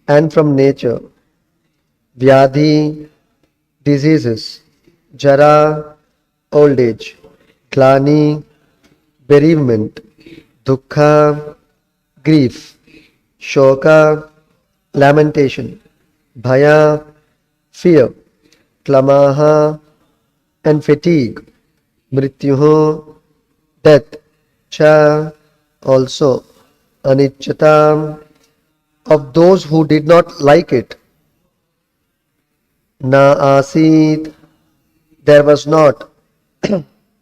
and from nature, vyadhi, diseases, jara, old age, glani, bereavement, dukkha, grief, shoka, lamentation, bhaya, fear, klamaha, and fatigue, mrityuho, death, cha, also, anicchata, of those who did not like it, na asit, there was not,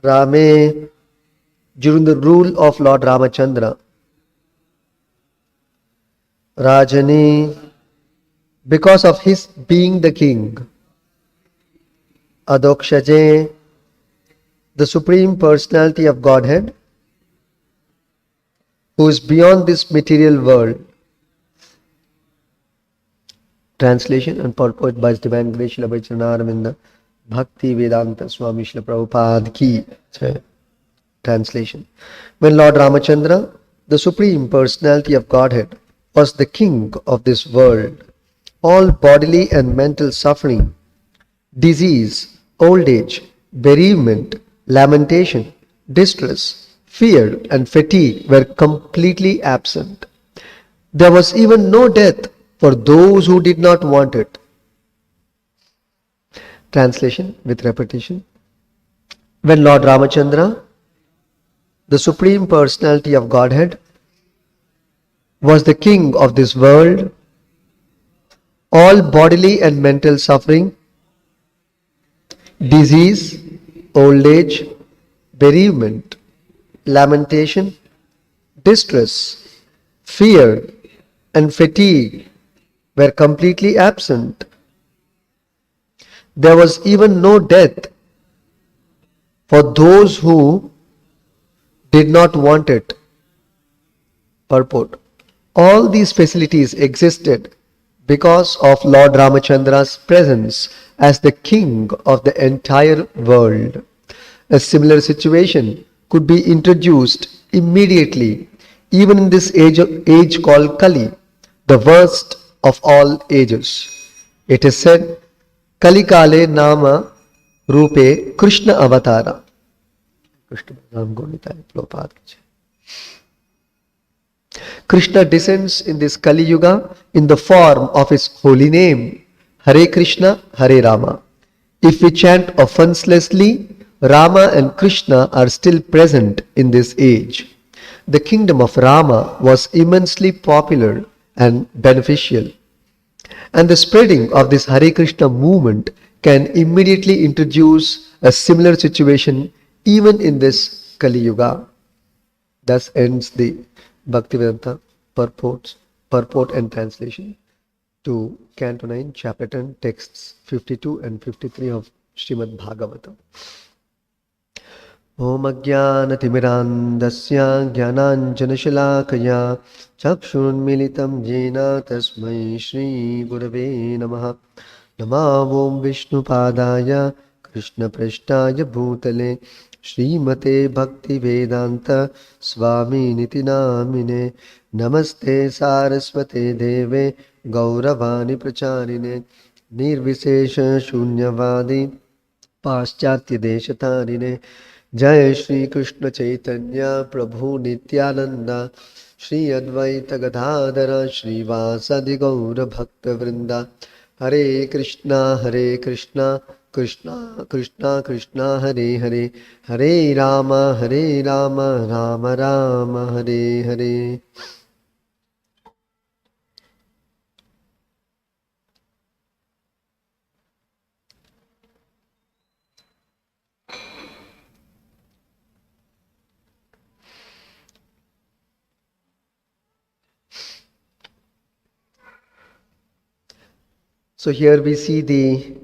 rame, during the rule of Lord Ramachandra, rajani, because of his being the king, adokshaje, the supreme personality of Godhead, who is beyond this material world. Translation and purport by His Divine Grace Srila Bhakti Bhakti Vedanta Swami Srila Prabhupada ki. Translation. When Lord Ramachandra, the Supreme Personality of Godhead, was the king of this world, all bodily and mental suffering, disease, old age, bereavement, lamentation, distress, fear, and fatigue were completely absent. There was even no death for those who did not want it. Translation with repetition. When Lord Ramachandra, the Supreme Personality of Godhead, was the king of this world, all bodily and mental suffering, disease, old age, bereavement, lamentation, distress, fear, and fatigue were completely absent. There was even no death for those who did not want it. Purport. All these facilities existed because of Lord Ramachandra's presence as the king of the entire world. A similar situation could be introduced immediately, even in this age called Kali, the worst of all ages. It is said, Kali Kale Nama Rupe Krishna Avatara. Krishna descends in this Kali Yuga in the form of his holy name, Hare Krishna, Hare Rama. If we chant offenselessly, Rama and Krishna are still present in this age. The kingdom of Rama was immensely popular and beneficial. And the spreading of this Hare Krishna movement can immediately introduce a similar situation even in this Kali Yuga. Thus ends the Bhaktivedanta purport and translation to Canto 9, Chapter 10, texts 52 and 53 of Srimad Bhagavatam. Om Ajnanatimirandasya Jnananjanashalakaya Chakshunmilitam Jena Tasmai Shri Gurave Namaha. Namo Vishnupadaya Krishna Prashtaya Bhutale Srimate Bhakti Vedanta Swami Niti Namine. Namaste Saraswate Deve Gauravani Pracharine Nirvishesha Shunyavadi Paschatya Deshatarine. Jai Shri Krishna Chaitanya Prabhu Nityananda Shri Advaita Gadadhara Shri Vasadi Gaura Bhakta Vrinda. Hare Krishna Krishna Krishna Krishna Hare Hare Hare Rama Rama Rama Hare Hare. So here we see the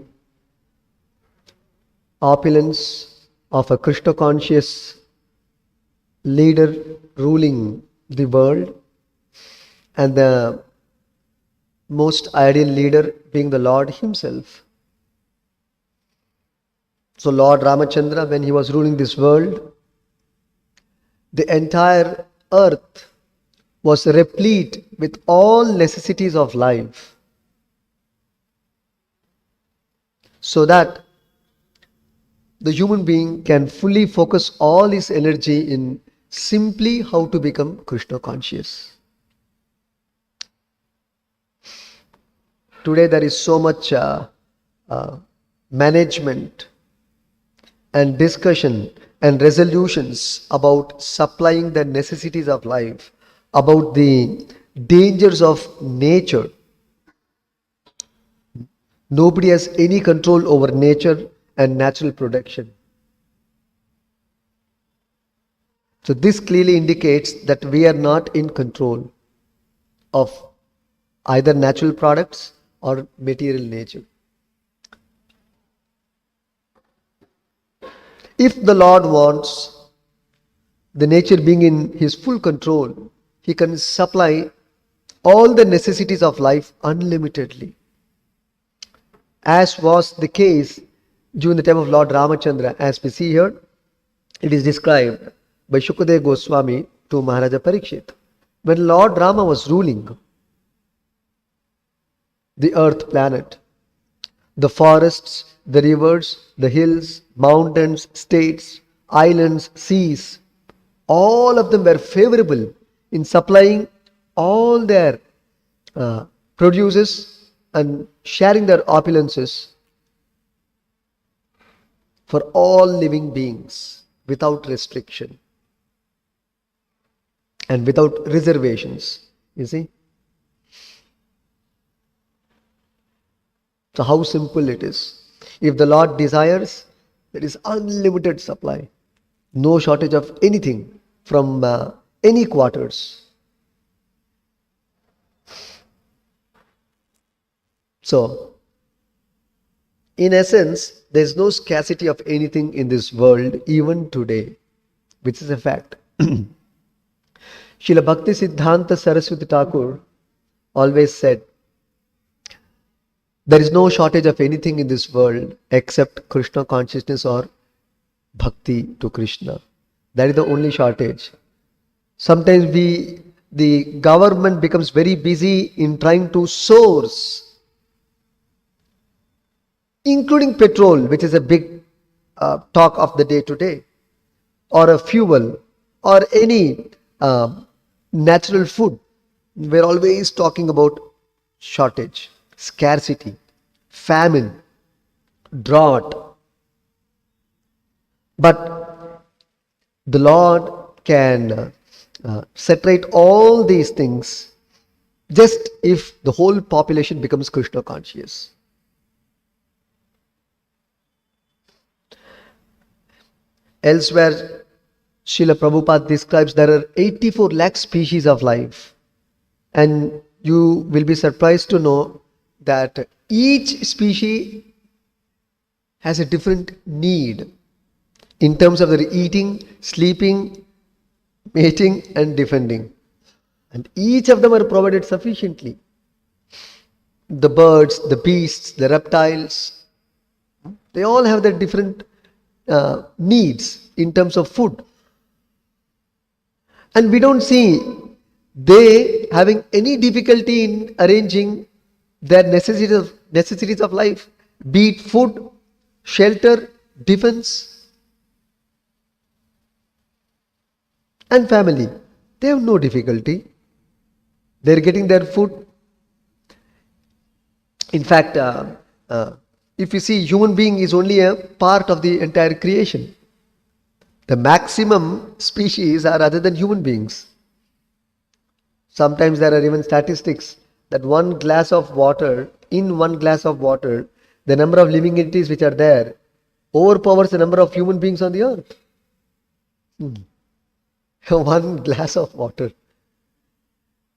opulence of a Krishna conscious leader ruling the world, and the most ideal leader being the Lord himself. So Lord Ramachandra, when he was ruling this world, the entire earth was replete with all necessities of life, so that the human being can fully focus all his energy in simply how to become Krishna conscious. Today there is so much uh, management and discussion and resolutions about supplying the necessities of life, about the dangers of nature. Nobody has any control over nature and natural production. So this clearly indicates that we are not in control of either natural products or material nature. If the Lord wants the nature being in his full control, he can supply all the necessities of life unlimitedly, as was the case during the time of Lord Ramachandra. As we see here, it is described by Shukadeva Goswami to Maharaja Parikshit. When Lord Rama was ruling the earth planet, the forests, the rivers, the hills, mountains, states, islands, seas, all of them were favorable in supplying all their produces and sharing their opulences for all living beings without restriction and without reservations. You see? So how simple it is. If the Lord desires, there is unlimited supply. No shortage of anything from any quarters. So, in essence, there is no scarcity of anything in this world even today, which is a fact. Srila Bhakti Siddhanta Saraswati Thakur always said, there is no shortage of anything in this world except Krishna consciousness or bhakti to Krishna. That is the only shortage. Sometimes the government becomes very busy in trying to source, including petrol, which is a big talk of the day today, or a fuel, or any natural food. We're always talking about shortage, scarcity, famine, drought. But the Lord can separate all these things just if the whole population becomes Krishna conscious. Elsewhere, Srila Prabhupada describes there are 84 lakh species of life. And you will be surprised to know that each species has a different need in terms of their eating, sleeping, mating and defending. And each of them are provided sufficiently. The birds, the beasts, the reptiles, they all have their different needs in terms of food. And we don't see they having any difficulty in arranging their necessities of life, be it food, shelter, defense, and family. They have no difficulty. They're getting their food. In fact, if you see, human being is only a part of the entire creation. The maximum species are other than human beings. Sometimes there are even statistics that in one glass of water, the number of living entities which are there overpowers the number of human beings on the earth. One glass of water.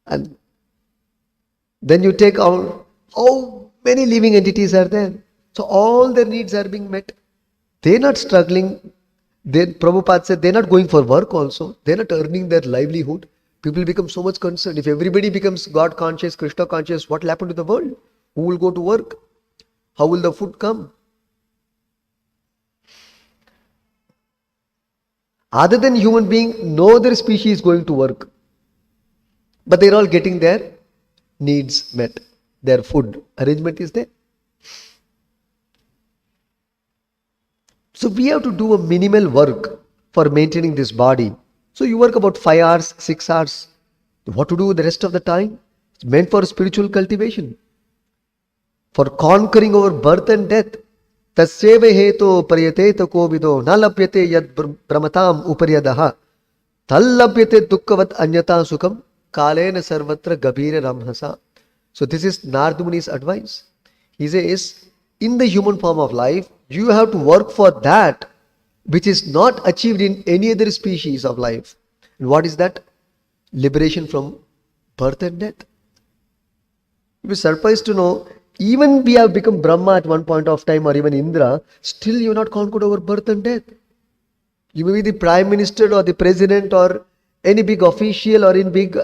And then you take out how many living entities are there. So all their needs are being met. They're not struggling. Prabhupada said they're not going for work also. They're not earning their livelihood. People become so much concerned. If everybody becomes God conscious, Krishna conscious, what will happen to the world? Who will go to work? How will the food come? Other than human being, no other species is going to work. But they're all getting their needs met. Their food arrangement is there. So we have to do a minimal work for maintaining this body. So you work about 5 hours, 6 hours. What to do the rest of the time? It's meant for spiritual cultivation. For conquering over birth and death. Tasyeva heto prayate kovido nalapyate yad brahmatam uparyadaha tallapyate dukkavat anyata sukham kalena sarvatra gabhira ramhasa. So this is Narada Muni's advice. He says, in the human form of life, you have to work for that which is not achieved in any other species of life. And what is that? Liberation from birth and death. You'll be surprised to know, even we have become Brahma at one point of time, or even Indra, still you have not conquered over birth and death. You may be the Prime Minister or the President or any big official or in big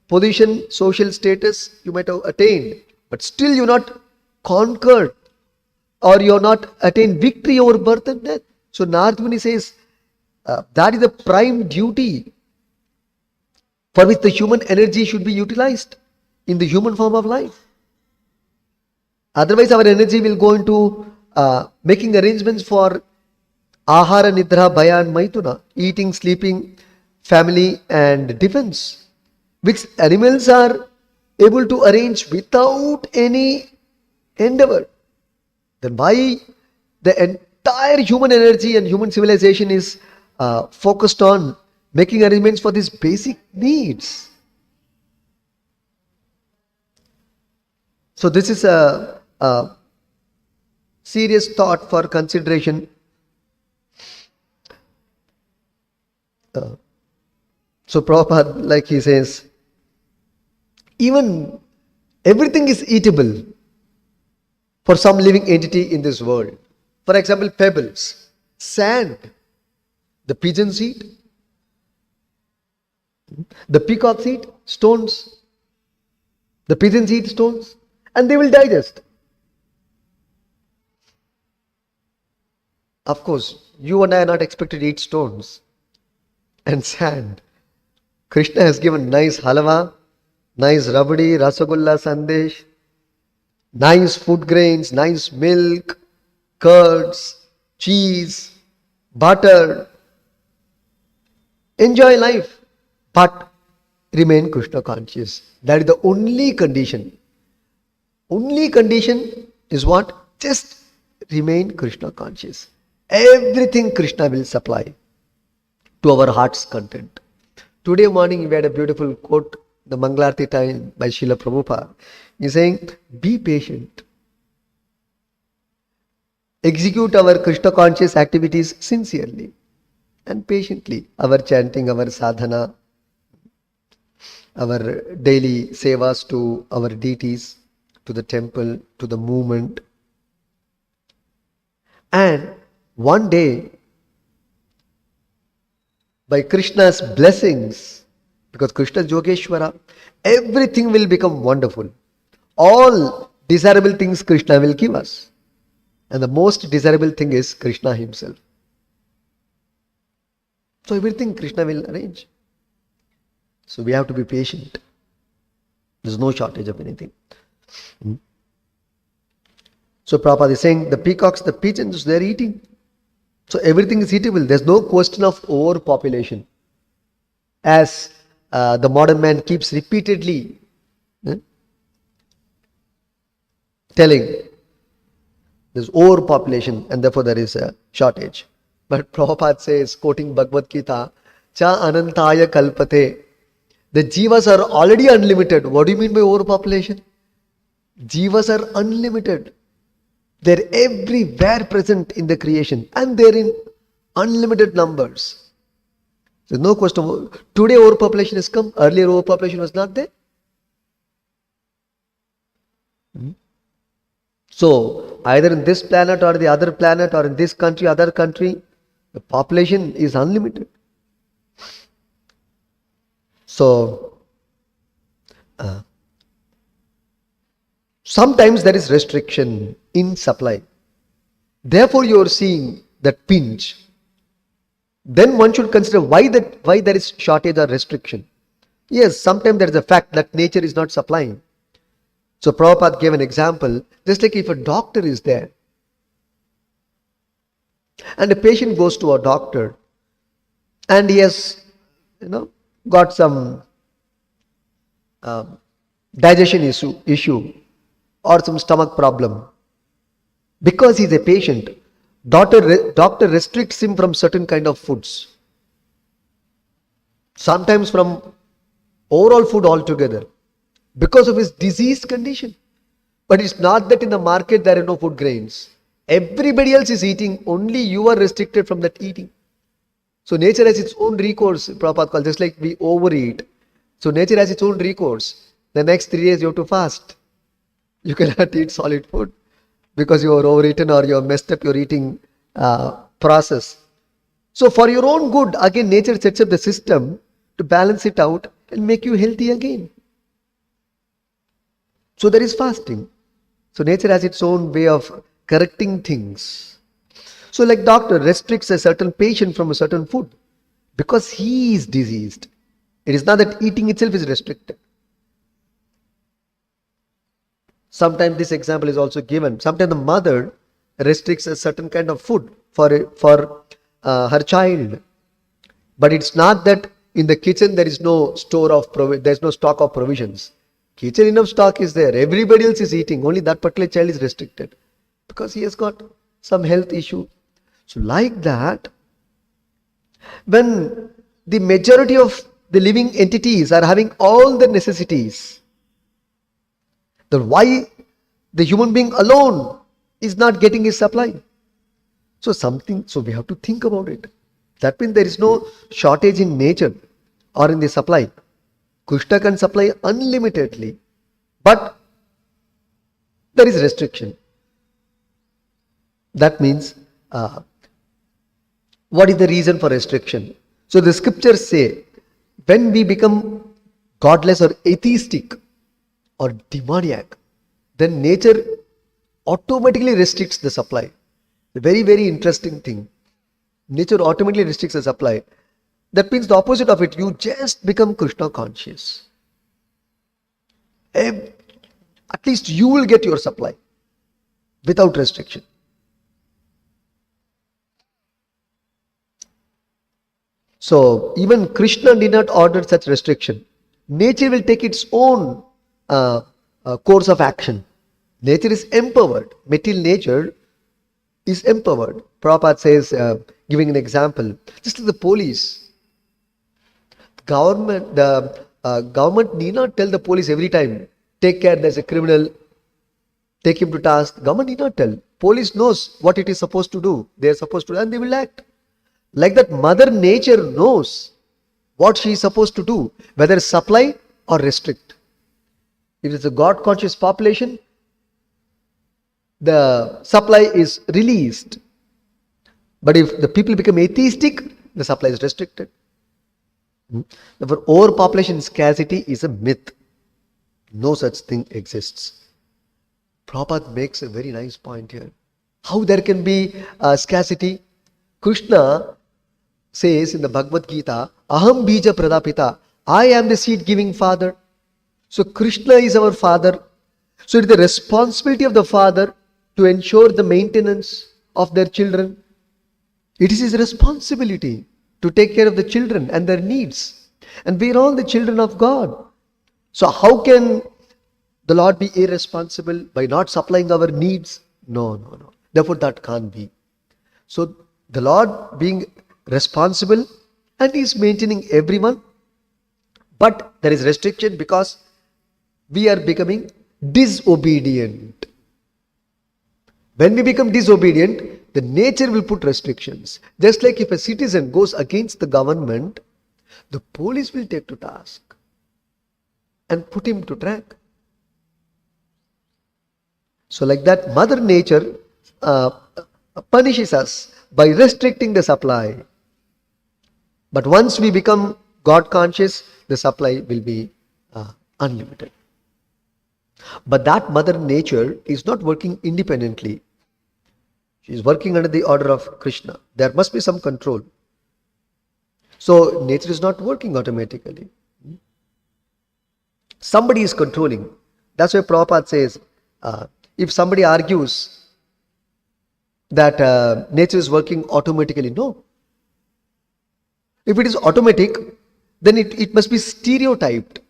position, social status you might have attained, but still you have not conquered or you have not attained victory over birth and death. So Narada Muni says that is the prime duty for which the human energy should be utilized in the human form of life. Otherwise, our energy will go into making arrangements for ahara, nidra, bhaya and maituna, eating, sleeping, family and defense, which animals are able to arrange without any endeavor. Then why the entire human energy and human civilization is focused on making arrangements for these basic needs? So this is a serious thought for consideration. So Prabhupada, like he says, even everything is eatable for some living entity in this world. For example, pebbles, sand, the pigeons eat, the peacocks eat stones, the pigeons eat stones, and they will digest. Of course, you and I are not expected to eat stones and sand. Krishna has given nice halwa, nice rabdi, rasagulla, sandesh, nice food grains, nice milk, curds, cheese, butter. Enjoy life, but remain Krishna conscious. That is the only condition. Only condition is what? Just remain Krishna conscious. Everything Krishna will supply to our heart's content. Today morning we had a beautiful quote, the Mangalarti time by Srila Prabhupada. He's saying, be patient. Execute our Krishna conscious activities sincerely and patiently. Our chanting, our sadhana, our daily sevas to our deities, to the temple, to the movement. And one day, by Krishna's blessings, because Krishna is Yogeshwara, everything will become wonderful. All desirable things Krishna will give us. And the most desirable thing is Krishna himself. So everything Krishna will arrange. So we have to be patient. There's no shortage of anything. So Prabhupada is saying, the peacocks, the pigeons, they're eating. So everything is eatable. There's no question of overpopulation. As the modern man keeps repeatedly telling, there's overpopulation and therefore there is a shortage. But Prabhupada says, quoting Bhagavad Gita, Cha anantaya kalpate. The jivas are already unlimited. What do you mean by overpopulation? Jivas are unlimited. They're everywhere present in the creation and they're in unlimited numbers. There's no question. Today overpopulation has come. Earlier overpopulation was not there. So either in this planet or the other planet or in this country, other country, the population is unlimited. So sometimes there is restriction in supply. Therefore you are seeing that pinch. Then one should consider why there is shortage or restriction. Yes, sometimes there is a fact that nature is not supplying. So Prabhupada gave an example, just like if a doctor is there and a patient goes to a doctor and he has, got some digestion issue or some stomach problem. Because he's a patient, doctor restricts him from certain kind of foods. Sometimes from overall food altogether because of his diseased condition. But it's not that in the market there are no food grains. Everybody else is eating, only you are restricted from that eating. So nature has its own recourse, Prabhupada calls, just like we overeat. So nature has its own recourse. The next 3 days you have to fast. You cannot eat solid food because you are overeaten or you have messed up your eating process. So for your own good, again nature sets up the system to balance it out and make you healthy again. So there is fasting. So nature has its own way of correcting things. So like doctor restricts a certain patient from a certain food because he is diseased. It is not that eating itself is restricted. Sometimes this example is also given. Sometimes the mother restricts a certain kind of food for her child. But it's not that in the kitchen there is no there is no stock of provisions. Kitchen enough stock is there. Everybody else is eating. Only that particular child is restricted because he has got some health issue. So like that, when the majority of the living entities are having all the necessities, then why the human being alone is not getting his supply? So we have to think about it. That means there is no shortage in nature or in the supply. Krishna can supply unlimitedly, but there is restriction. That means, what is the reason for restriction? So the scriptures say, when we become godless or atheistic or demoniac, then nature automatically restricts the supply. A very, very interesting thing. Nature automatically restricts the supply. That means the opposite of it, you just become Krishna conscious. At least you will get your supply without restriction. So even Krishna did not order such restriction. Nature will take its own course of action. Nature is empowered. Material nature is empowered. Prabhupada says, giving an example, just like the police. The government need not tell the police every time, take care, there's a criminal, take him to task. Government need not tell. Police knows what it is supposed to do. They are supposed to do and they will act. Like that, Mother Nature knows what she is supposed to do, whether supply or restrict. If it is a God-conscious population, the supply is released. But if the people become atheistic, the supply is restricted. Therefore, overpopulation scarcity is a myth. No such thing exists. Prabhupada makes a very nice point here. How there can be scarcity? Krishna says in the Bhagavad Gita, Aham bija pradapita, I am the seed giving father. So Krishna is our father. So it is the responsibility of the father to ensure the maintenance of their children. It is his responsibility to take care of the children and their needs. And we are all the children of God. So how can the Lord be irresponsible by not supplying our needs? No. Therefore that can't be. So the Lord being responsible and is maintaining everyone, but there is restriction because we are becoming disobedient. When we become disobedient, the nature will put restrictions. Just like if a citizen goes against the government, the police will take to task and put him to track. So like that, Mother Nature punishes us by restricting the supply. But once we become God conscious, the supply will be unlimited. But that Mother Nature is not working independently. She is working under the order of Krishna. There must be some control. So nature is not working automatically. Somebody is controlling. That's why Prabhupada says, if somebody argues that nature is working automatically, no. If it is automatic, then it must be stereotyped.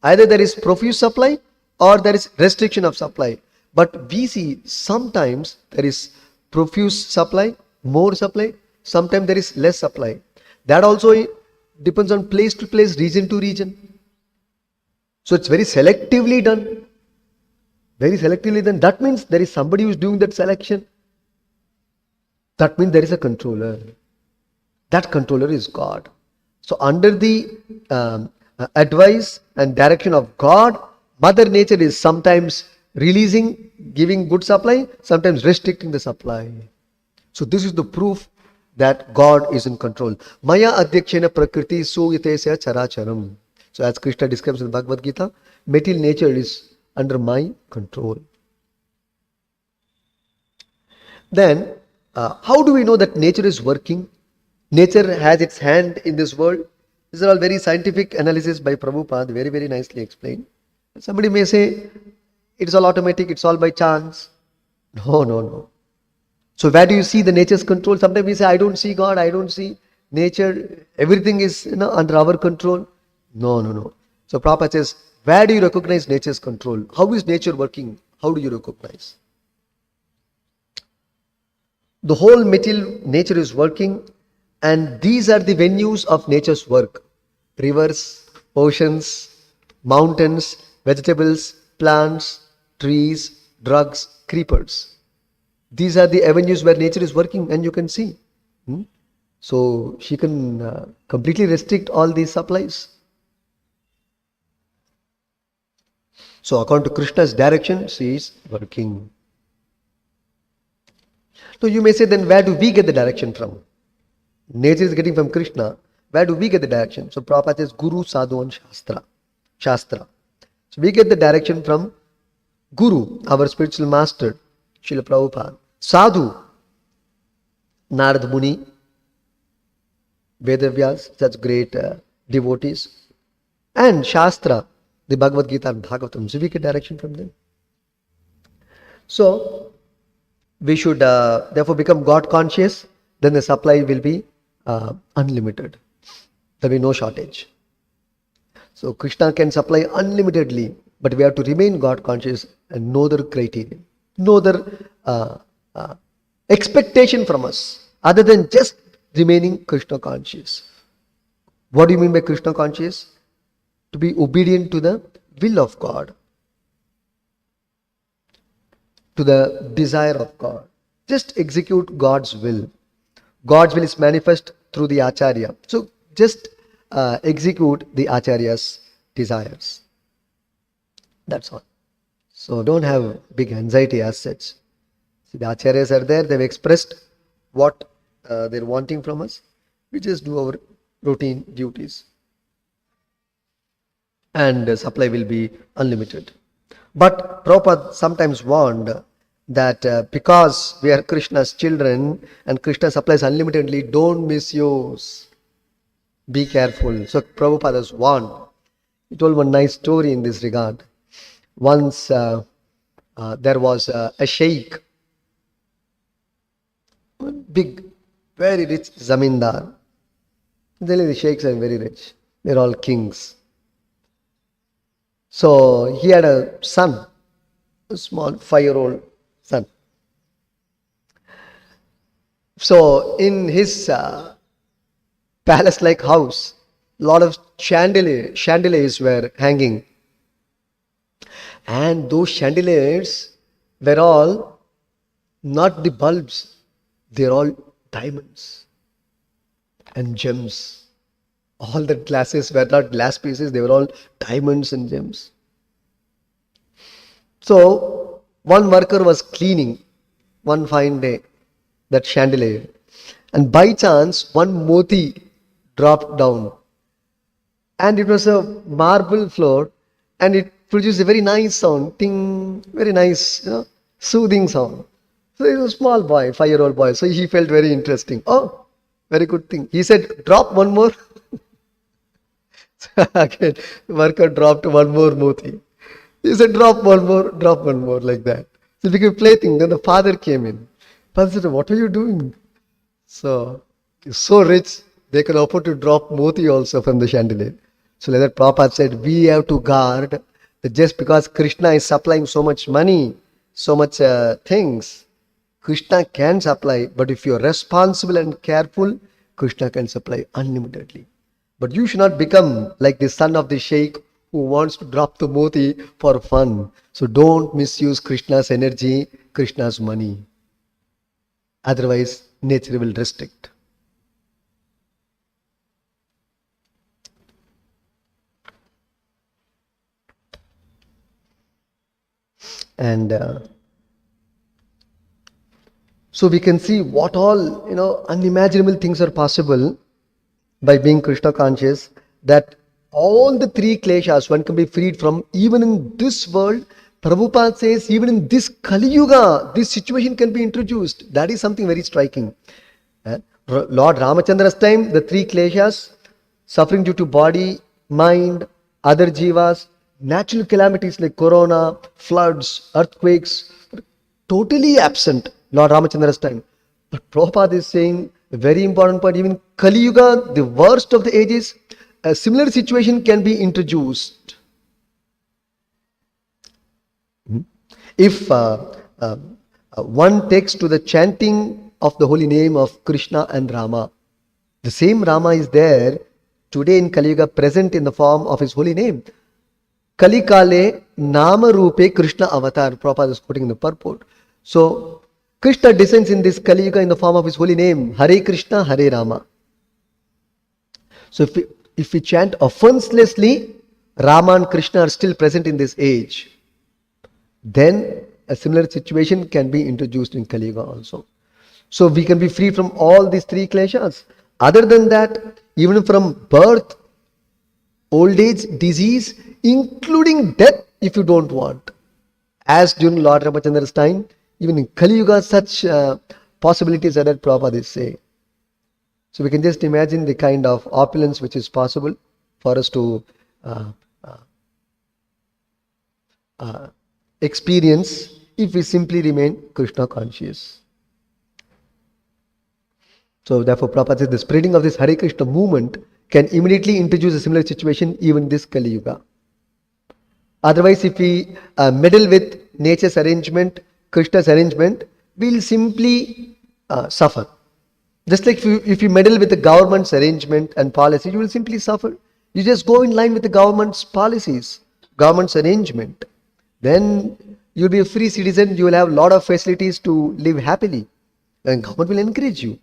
Either there is profuse supply or there is restriction of supply. But we see sometimes there is profuse supply, more supply, sometimes there is less supply. That also depends on place to place, region to region. So it's very selectively done. Very selectively done. That means there is somebody who is doing that selection. That means there is a controller. That controller is God. So under the advice and direction of God, Mother Nature is sometimes releasing, giving good supply, sometimes restricting the supply. So this is the proof that God is in control. Maya adhyakshena prakriti suyatesya characharam. So as Krishna describes in the Bhagavad Gita, material nature is under my control. Then, how do we know that nature is working? Nature has its hand in this world. These are all very scientific analysis by Prabhupada, very, very nicely explained. Somebody may say, it's all automatic, it's all by chance. No. So where do you see the nature's control? Sometimes we say, I don't see God, I don't see nature, everything is under our control. No. So Prabhupada says, where do you recognize nature's control? How is nature working? How do you recognize? The whole material nature is working, and these are the venues of nature's work. Rivers, oceans, mountains, vegetables, plants, trees, drugs, creepers. These are the avenues where nature is working, and you can see. So she can completely restrict all these supplies. So according to Krishna's direction, she is working. So you may say, then where do we get the direction from? Nature is getting from Krishna. Where do we get the direction? So Prabhupada says, Guru, Sadhu and Shastra. So we get the direction from Guru, our spiritual master, Srila Prabhupada. Sadhu, Narad Muni, Vedavyas, such great devotees. And Shastra, the Bhagavad Gita and Bhagavatam. So we get direction from them. So we should therefore become God conscious. Then the supply will be unlimited. There will be no shortage. So Krishna can supply unlimitedly, but we have to remain God conscious and no other criteria, no other expectation from us other than just remaining Krishna conscious. What do you mean by Krishna conscious? To be obedient to the will of God, to the desire of God. Just execute God's will. God's will is manifest through the Acharya. So just execute the Acharya's desires. That's all. So don't have big anxiety as such. See, the Acharyas are there, they've expressed what they're wanting from us. We just do our routine duties. And the supply will be unlimited. But Prabhupada sometimes warned that because we are Krishna's children and Krishna supplies unlimitedly, don't misuse. Be careful. So Prabhupada has warned. He told one nice story in this regard. Once there was a sheikh, big, very rich zamindar. Generally the sheikhs are very rich. They're all kings. So he had a son, a small 5-year-old son. So in his palace-like house, a lot of chandeliers were hanging. And those chandeliers were all not the bulbs, they're all diamonds and gems. All the glasses were not glass pieces, they were all diamonds and gems. So one worker was cleaning one fine day that chandelier, and by chance one moti dropped down, and it was a marble floor, and it produced a very nice sound, ting, very nice, soothing sound. So he was a small boy, 5-year-old boy, so he felt very interesting. Oh, very good thing. He said, drop one more. Again, worker dropped one more moti. He said, drop one more, like that. So it became plaything. Then the father came in. Father said, what are you doing? So, he's so rich, they can afford to drop moti also from the chandelier. So like that Prabhupada said, we have to guard that just because Krishna is supplying so much money, so much things, Krishna can supply, but if you're responsible and careful, Krishna can supply unlimitedly. But you should not become like the son of the sheikh who wants to drop the moti for fun. So don't misuse Krishna's energy, Krishna's money. Otherwise, nature will restrict. And so we can see what all, unimaginable things are possible by being Krishna conscious, that all the three kleshas one can be freed from even in this world. Prabhupada says even in this Kali Yuga, this situation can be introduced. That is something very striking. Lord Ramachandra's time, the three kleshas, suffering due to body, mind, other jivas, natural calamities like corona, floods, earthquakes, totally absent Lord Ramachandra's time. But Prabhupada is saying a very important point, even Kali Yuga, the worst of the ages, a similar situation can be introduced. If one takes to the chanting of the holy name of Krishna and Rama, the same Rama is there today in Kali Yuga, present in the form of his holy name. Kali Kale Nama Rupe Krishna Avatar, Prabhupada is quoting in the purport. So, Krishna descends in this Kali Yuga in the form of his holy name, Hare Krishna, Hare Rama. So, if we chant offenselessly, Rama and Krishna are still present in this age, then a similar situation can be introduced in Kali Yuga also. So, we can be free from all these three kleshas. Other than that, even from birth, old age, disease, including death if you don't want. As during Lord Ramachandra's time, even in Kali Yuga, such possibilities are that Prabhupada is saying. So we can just imagine the kind of opulence which is possible for us to experience if we simply remain Krishna conscious. So therefore Prabhupada says the spreading of this Hare Krishna movement can immediately introduce a similar situation even in this Kali Yuga. Otherwise, if we meddle with nature's arrangement, Krishna's arrangement, we'll simply suffer. Just like if you meddle with the government's arrangement and policy, you will simply suffer. You just go in line with the government's policies, government's arrangement. Then you'll be a free citizen, you will have a lot of facilities to live happily. And government will encourage you.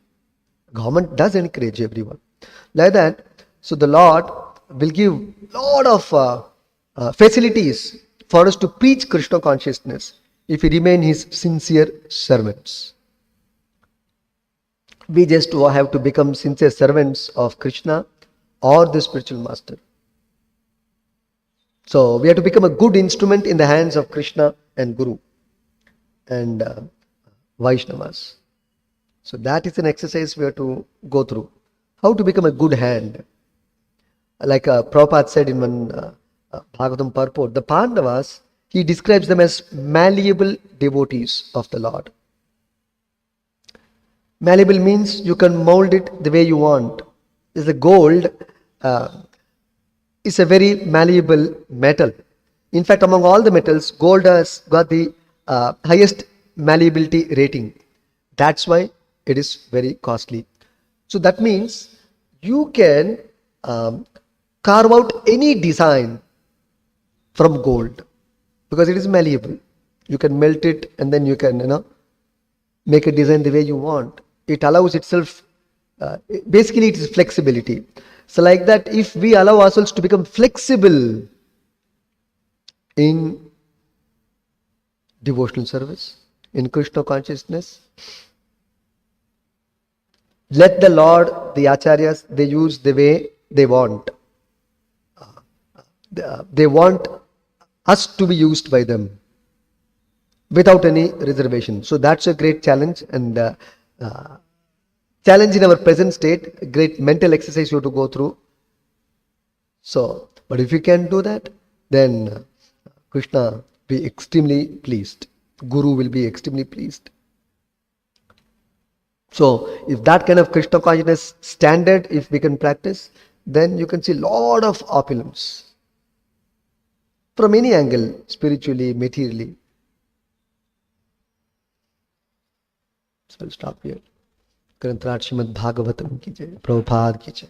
Government does encourage everyone. Like that, so the Lord will give a lot of facilities for us to preach Krishna consciousness if we remain His sincere servants. We just have to become sincere servants of Krishna or the spiritual master. So we have to become a good instrument in the hands of Krishna and Guru and Vaishnavas. So that is an exercise we have to go through. How to become a good hand. Like Prabhupada said in one Bhagavatam purport, the Pandavas, he describes them as malleable devotees of the Lord. Malleable means you can mold it the way you want. The gold is a very malleable metal. In fact, among all the metals, gold has got the highest malleability rating. That's why it is very costly. So that means you can carve out any design from gold because it is malleable. You can melt it and then you can, make a design the way you want. It allows itself, basically it is flexibility. So like that, if we allow ourselves to become flexible in devotional service, in Krishna consciousness, let the Lord, the Acharyas, they use the way they want. They want us to be used by them without any reservation. So that's a great challenge and challenge in our present state, a great mental exercise you have to go through. So, but if you can do that, then Krishna be extremely pleased. Guru will be extremely pleased. So, if that kind of Krishna consciousness standard, if we can practice, then you can see lot of opulence from any angle, spiritually, materially. So I'll stop here. ग्रंथराज Shrimad Bhagavatam की जय, प्रभुपाद की जय.